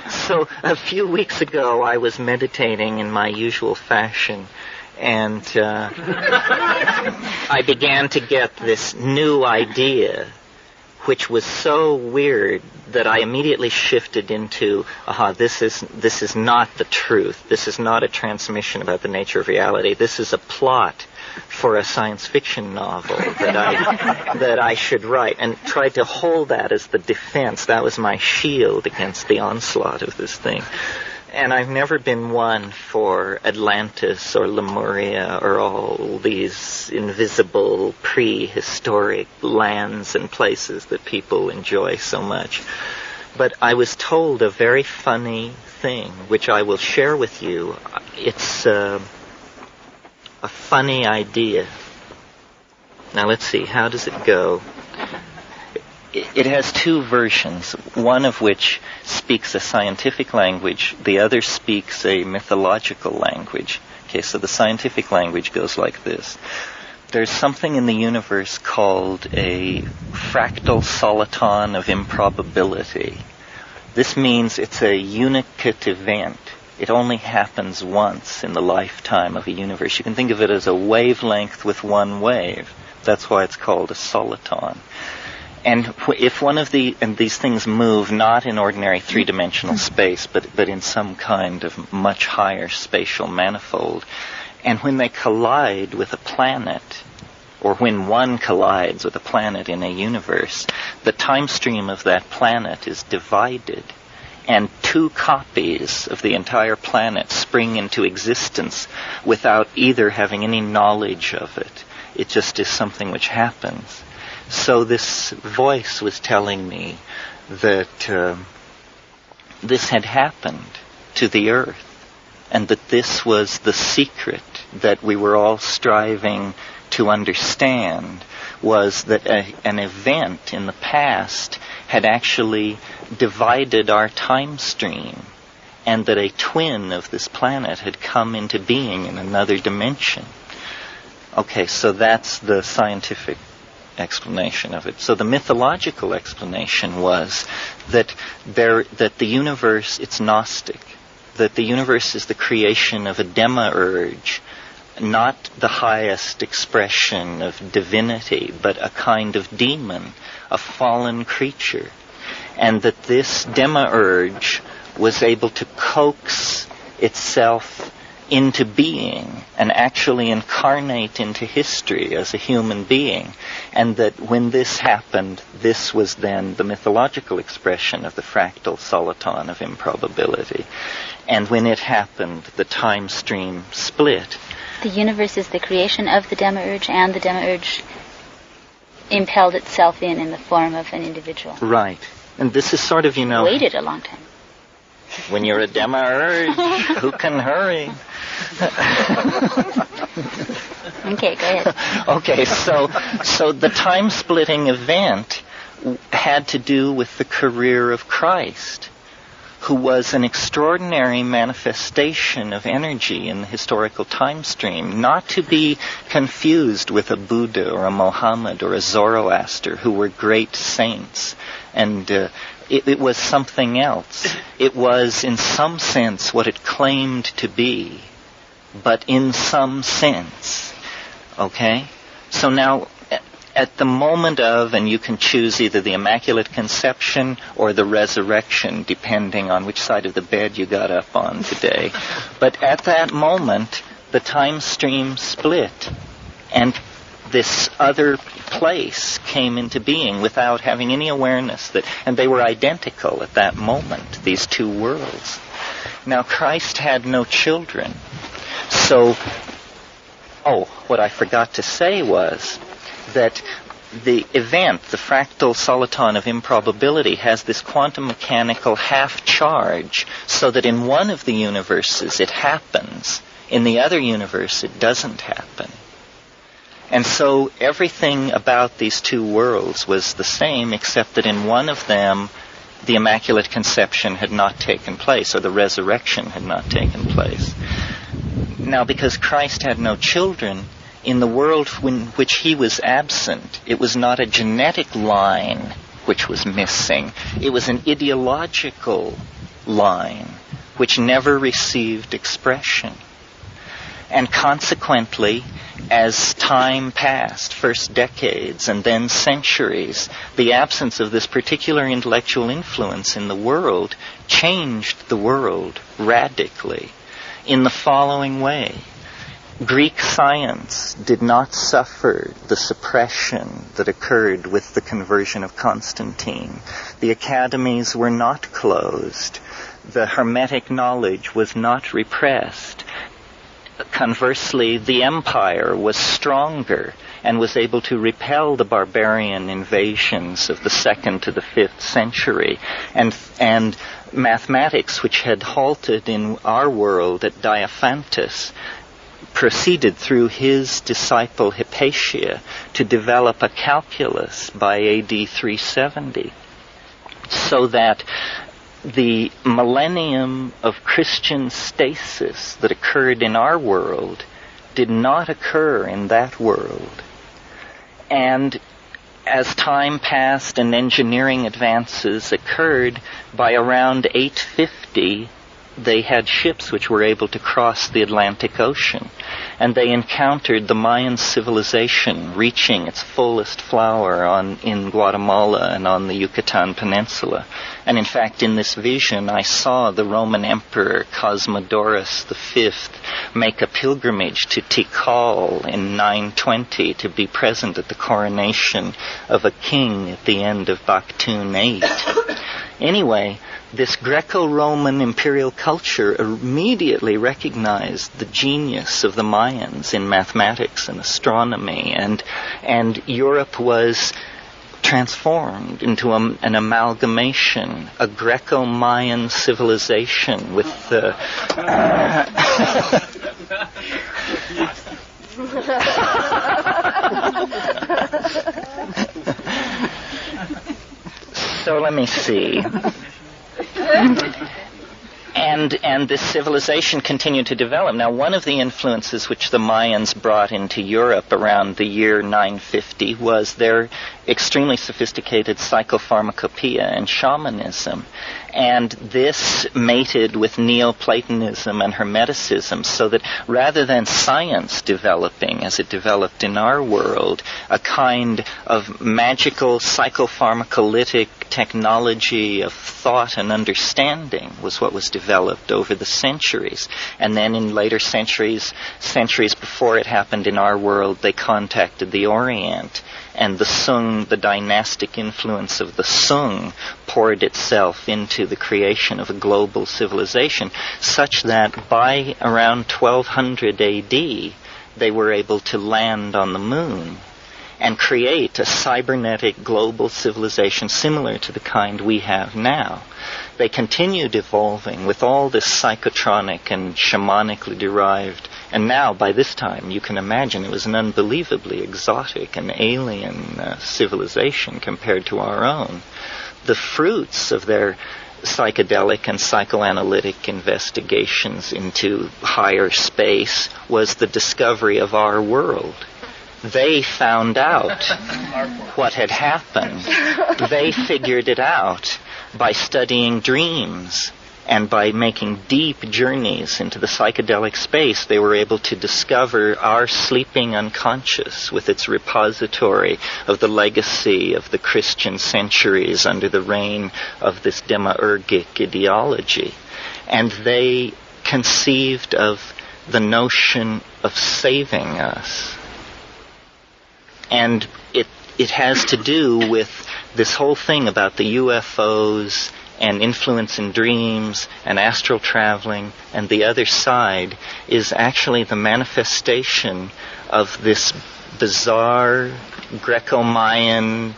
So a few weeks ago, I was meditating in my usual fashion, and I began to get this new idea, which was so weird that I immediately shifted into, this is not the truth. This is not a transmission about the nature of reality. This is a plot for a science fiction novel that I should write, and tried to hold that as the defense. That was my shield against the onslaught of this thing. And I've never been one for Atlantis or Lemuria or all these invisible prehistoric lands and places that people enjoy so much. But I was told a very funny thing, which I will share with you. It's a funny idea. Now let's see, how does it go? It has two versions, one of which speaks a scientific language, the other speaks a mythological language. Okay, so the scientific language goes like this. There's something in the universe called a fractal soliton of improbability. This means it's a unicate event. It only happens once in the lifetime of a universe. You can think of it as a wavelength with one wave. That's why it's called a soliton. And if one of these things move not in ordinary three-dimensional space, but in some kind of much higher spatial manifold, and when they collide with a planet, or when one collides with a planet in a universe, the time stream of that planet is divided, and two copies of the entire planet spring into existence without either having any knowledge of it. It just is something which happens. So this voice was telling me that this had happened to the Earth, and that this was the secret that we were all striving to understand, was that an event in the past had actually divided our time stream, and that a twin of this planet had come into being in another dimension. Okay, so that's the scientific explanation of it. So the mythological explanation was that the universe, it's Gnostic, that the universe is the creation of a demiurge, not the highest expression of divinity, but a kind of demon, a fallen creature, and that this demiurge was able to coax itself into being and actually incarnate into history as a human being, and that when this happened, this was then the mythological expression of the fractal soliton of improbability. And when it happened, the time stream split. The universe is the creation of the demiurge, and the demiurge impelled itself in the form of an individual. Right. And this is sort of, Waited a long time. When you're a demiurge, who can hurry? Okay, go ahead. Okay, so the time-splitting event had to do with the career of Christ, who was an extraordinary manifestation of energy in the historical time stream, not to be confused with a Buddha or a Mohammed or a Zoroaster, who were great saints. And it was something else. It was, in some sense, what it claimed to be, but in some sense. Okay? So now, at the moment of, and you can choose either the Immaculate Conception or the Resurrection, depending on which side of the bed you got up on today. But at that moment, the time stream split, and this other place came into being without having any awareness that, and they were identical at that moment, these two worlds. Now, Christ had no children. So, what I forgot to say was that the event, the fractal soliton of improbability, has this quantum mechanical half charge, so that in one of the universes it happens, in the other universe it doesn't happen. And so everything about these two worlds was the same, except that in one of them the Immaculate Conception had not taken place, or the resurrection had not taken place. Now, because Christ had no children, in the world in which he was absent, it was not a genetic line which was missing. It was an ideological line which never received expression. And consequently, as time passed, first decades and then centuries, the absence of this particular intellectual influence in the world changed the world radically in the following way. Greek science did not suffer the suppression that occurred with the conversion of Constantine. The academies were not closed. The Hermetic knowledge was not repressed. Conversely, the empire was stronger and was able to repel the barbarian invasions of the 2nd to the 5th century. And mathematics, which had halted in our world at Diophantus, proceeded through his disciple Hypatia to develop a calculus by AD 370, so that the millennium of Christian stasis that occurred in our world did not occur in that world. And as time passed and engineering advances occurred, by around 850, they had ships which were able to cross the Atlantic Ocean, and they encountered the Mayan civilization reaching its fullest flower in Guatemala and on the Yucatan Peninsula. And in fact, in this vision, I saw the Roman Emperor Cosmodorus V make a pilgrimage to Tikal in 920 to be present at the coronation of a king at the end of Baktun VIII. Anyway, this Greco-Roman imperial culture immediately recognized the genius of the Mayans in mathematics and astronomy, and Europe was transformed into an amalgamation, a Greco-Mayan civilization with the... So let me see. And this civilization continued to develop. Now, one of the influences which the Mayans brought into Europe around the year 950 was their extremely sophisticated psychopharmacopoeia and shamanism. And this mated with Neoplatonism and Hermeticism, so that rather than science developing as it developed in our world, a kind of magical psychopharmacolytic technology of thought and understanding was what was developed over the centuries. And then in later centuries before it happened in our world, they contacted the Orient. And the Sung, the dynastic influence of the Sung, poured itself into the creation of a global civilization, such that by around 1200 AD, they were able to land on the moon and create a cybernetic global civilization similar to the kind we have now. They continued evolving with all this psychotronic and shamanically derived, and now by this time you can imagine it was an unbelievably exotic and alien civilization compared to our own. The fruits of their psychedelic and psychoanalytic investigations into higher space was the discovery of our world. They found out what had happened. They figured it out by studying dreams, and by making deep journeys into the psychedelic space. They were able to discover our sleeping unconscious with its repository of the legacy of the Christian centuries under the reign of this demiurgic ideology. And they conceived of the notion of saving us. And it has to do with this whole thing about the UFOs and influence in dreams and astral traveling, and the other side is actually the manifestation of this bizarre Greco-Mayan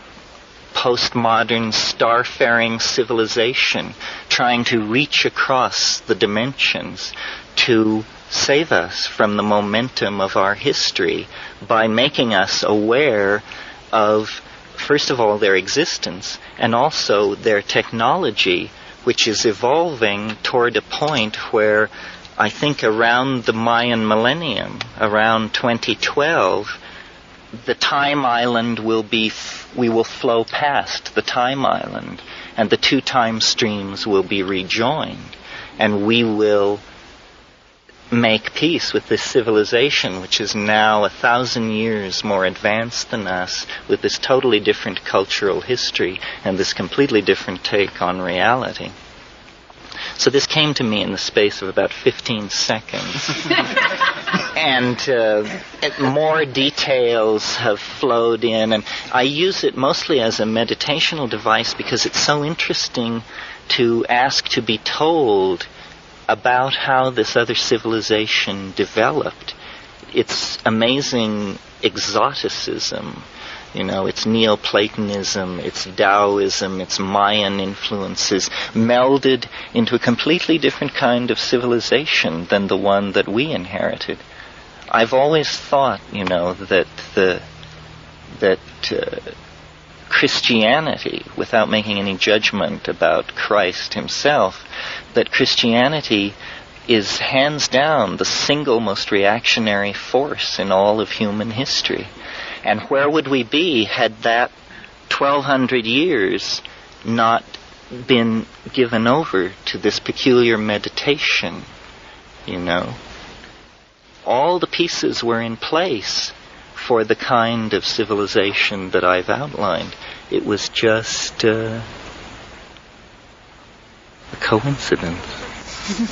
postmodern starfaring civilization trying to reach across the dimensions to save us from the momentum of our history by making us aware of, first of all, their existence, and also their technology, which is evolving toward a point where I think around the Mayan millennium, around 2012, the time island will be we will flow past the time island, and the two time streams will be rejoined, and we will make peace with this civilization, which is now 1,000 years more advanced than us, with this totally different cultural history and this completely different take on reality. So this came to me in the space of about 15 seconds. And more details have flowed in, and I use it mostly as a meditational device because it's so interesting to ask to be told about how this other civilization developed. Its amazing exoticism, its Neoplatonism, its Taoism, its Mayan influences, melded into a completely different kind of civilization than the one that we inherited. I've always thought, that Christianity, without making any judgment about Christ himself, that Christianity is hands down the single most reactionary force in all of human history. And where would we be had that 1,200 years not been given over to this peculiar meditation, All the pieces were in place for the kind of civilization that I've outlined. It was just a coincidence.